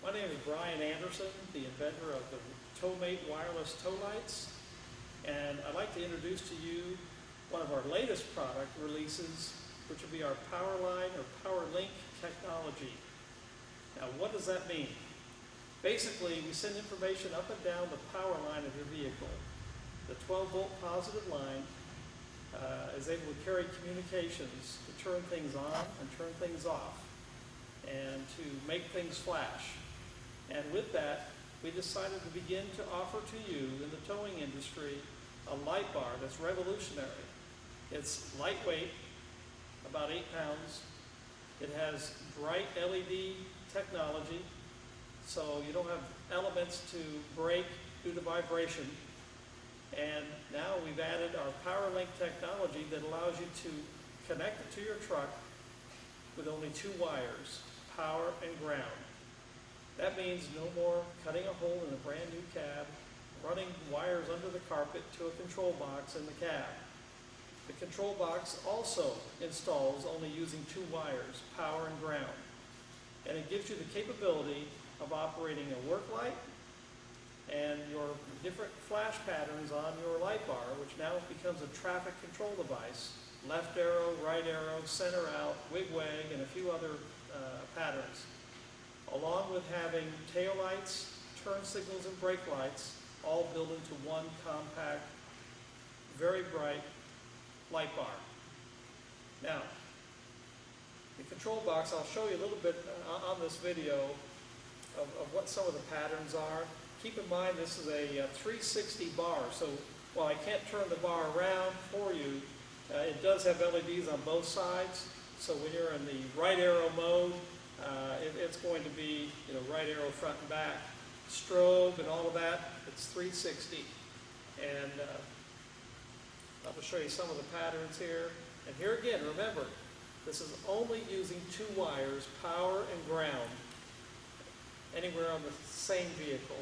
My name is Brian Anderson, the inventor of the TowMate wireless tow lights, and I'd like to introduce to you one of our latest product releases, which will be our Powerline or PowerLink technology. Now, what does that mean? Basically, we send information up and down the power line of your vehicle. The 12-volt positive line is able to carry communications to turn things on and turn things off, and to make things flash. And with that, we decided to begin to offer to you in the towing industry a light bar that's revolutionary. It's lightweight, about 8 pounds. It has bright LED technology, so you don't have elements to break due to vibration. And now we've added our PowerLink technology that allows you to connect it to your truck with only 2 wires, power and ground. That means no more cutting a hole in a brand new cab, running wires under the carpet to a control box in the cab. The control box also installs only using 2 wires, power and ground. And it gives you the capability of operating a work light and your different flash patterns on your light bar, which now becomes a traffic control device. Left arrow, right arrow, center out, wig-wag, and a few other patterns. Along with having tail lights, turn signals, and brake lights, all built into one compact, very bright light bar. Now, the control box, I'll show you a little bit on this video of what some of the patterns are. Keep in mind this is a 360 bar, so while I can't turn the bar around for you, it does have LEDs on both sides. So when you're in the right arrow mode, it's going to be, right arrow front and back. Strobe and all of that, it's 360. And I'm going to show you some of the patterns here. And here again, remember, this is only using 2 wires, power and ground, anywhere on the same vehicle.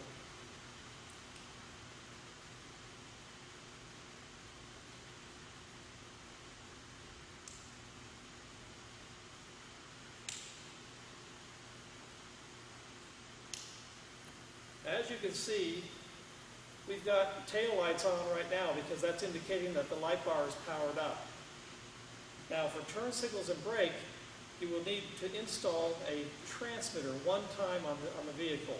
As you can see, we've got tail lights on right now because that's indicating that the light bar is powered up. Now for turn signals and brake, you will need to install a transmitter one time on the vehicle.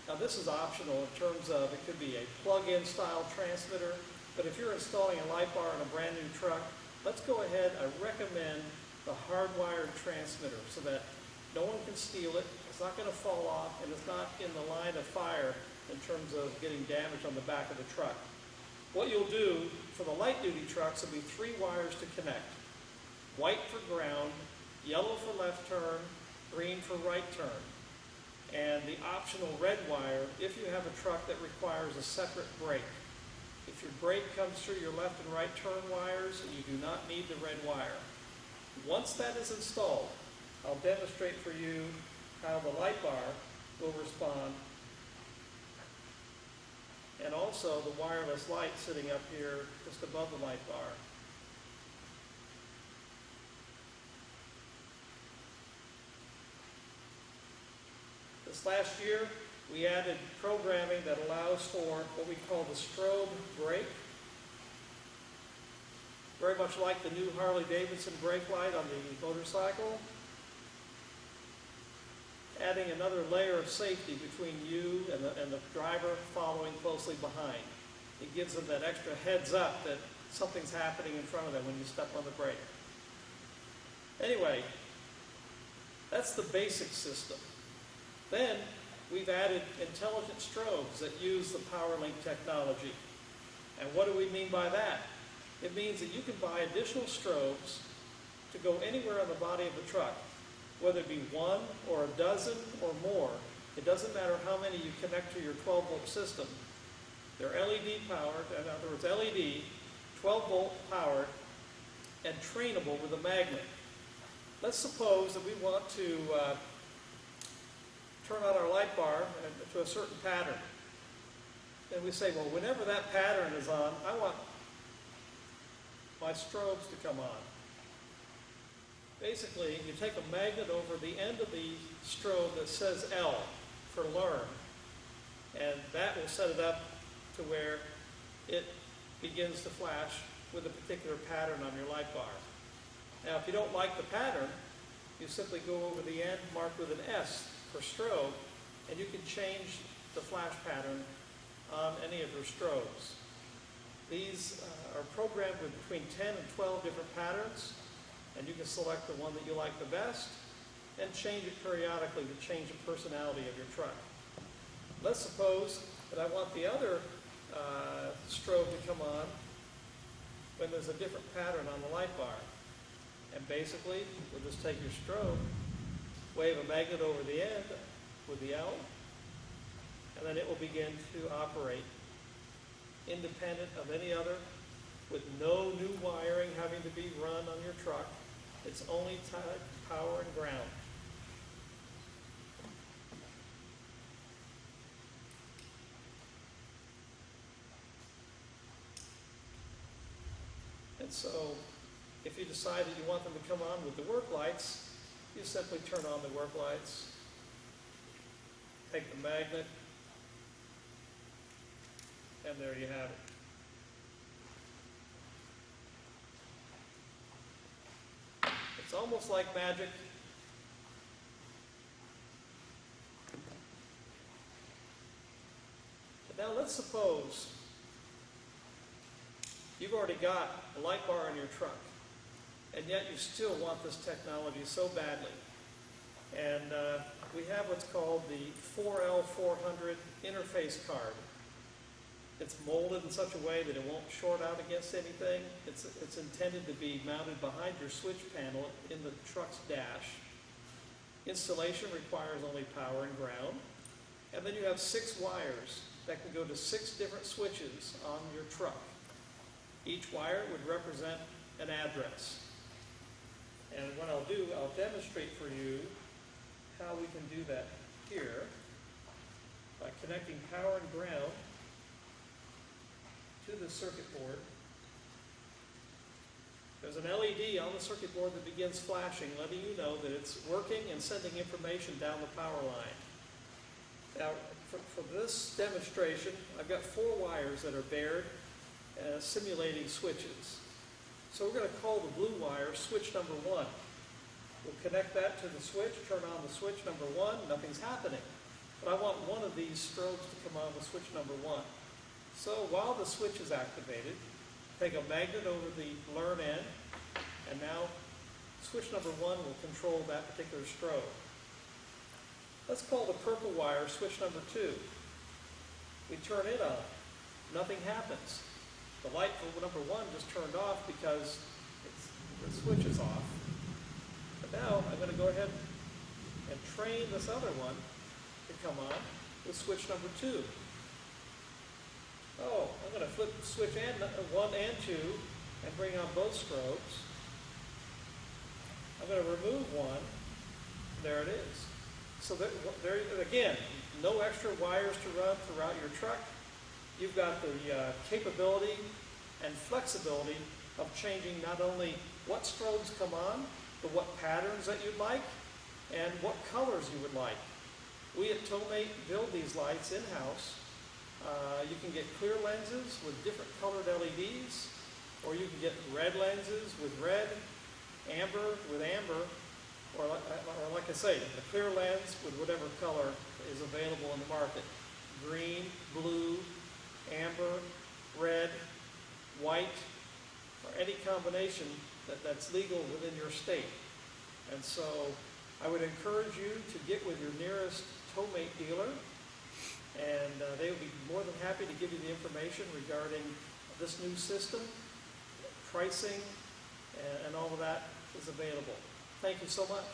Now this is optional in terms of it could be a plug-in style transmitter, but if you're installing a light bar on a brand new truck, let's go ahead. I recommend the hardwired transmitter so that no one can steal it, it's not going to fall off, and it's not in the line of fire in terms of getting damage on the back of the truck. What you'll do for the light duty trucks will be 3 wires to connect. White for ground, yellow for left turn, green for right turn. And the optional red wire if you have a truck that requires a separate brake. If your brake comes through your left and right turn wires, you do not need the red wire. Once that is installed, I'll demonstrate for you how the light bar will respond, and also the wireless light sitting up here just above the light bar. This last year, we added programming that allows for what we call the strobe brake. Very much like the new Harley-Davidson brake light on the motorcycle. Adding another layer of safety between you and the driver following closely behind. It gives them that extra heads up that something's happening in front of them when you step on the brake. Anyway, that's the basic system. Then we've added intelligent strobes that use the PowerLink technology. And what do we mean by that? It means that you can buy additional strobes to go anywhere on the body of the truck, whether it be 1 or a dozen or more. It doesn't matter how many you connect to your 12-volt system. They're LED powered, in other words, LED, 12-volt powered, and trainable with a magnet. Let's suppose that we want to turn on our light bar to a certain pattern. And we say, well, whenever that pattern is on, I want my strobes to come on. Basically, you take a magnet over the end of the strobe that says L for learn. And that will set it up to where it begins to flash with a particular pattern on your light bar. Now, if you don't like the pattern, you simply go over the end, mark with an S for strobe, and you can change the flash pattern on any of your strobes. These are programmed with between 10 and 12 different patterns, and you can select the one that you like the best and change it periodically to change the personality of your truck. Let's suppose that I want the other strobe to come on when there's a different pattern on the light bar. And basically, we'll just take your strobe, wave a magnet over the end with the L, and then it will begin to operate independent of any other, with no new wiring having to be run on your truck. It's only tied to power and ground. And so, if you decide that you want them to come on with the work lights, you simply turn on the work lights, take the magnet, and there you have it. It's almost like magic. But now let's suppose you've already got a light bar in your truck, and yet you still want this technology so badly. And we have what's called the 4L400 interface card. It's molded in such a way that it won't short out against anything. It's intended to be mounted behind your switch panel in the truck's dash. Installation requires only power and ground. And then you have 6 wires that can go to 6 different switches on your truck. Each wire would represent an address. And what I'll do, I'll demonstrate for you how we can do that here by connecting power and ground to the circuit board. There's an LED on the circuit board that begins flashing, letting you know that it's working and sending information down the power line. Now, for this demonstration, I've got 4 wires that are bared, simulating switches. So we're going to call the blue wire switch number 1. We'll connect that to the switch, turn on the switch number 1, nothing's happening. But I want one of these strobes to come on with switch number 1. So while the switch is activated, take a magnet over the learn end, and now switch number 1 will control that particular strobe. Let's call the purple wire switch number 2. We turn it on. Nothing happens. The light for number 1 just turned off because the switch is off. But now I'm going to go ahead and train this other one to come on with switch number 2. Oh, I'm going to flip switch 1 and 2 and bring on both strobes. I'm going to remove one. There it is. So there again, no extra wires to run throughout your truck. You've got the capability and flexibility of changing not only what strobes come on, but what patterns that you'd like and what colors you would like. We at TowMate build these lights in-house. You can get clear lenses with different colored LEDs, or you can get red lenses with red, amber with amber, or like I say, the clear lens with whatever color is available in the market. Green, blue, amber, red, white, or any combination that's legal within your state. And so I would encourage you to get with your nearest TowMate dealer, and they would be more than happy to give you the information regarding this new system. Pricing and all of that is available. Thank you so much.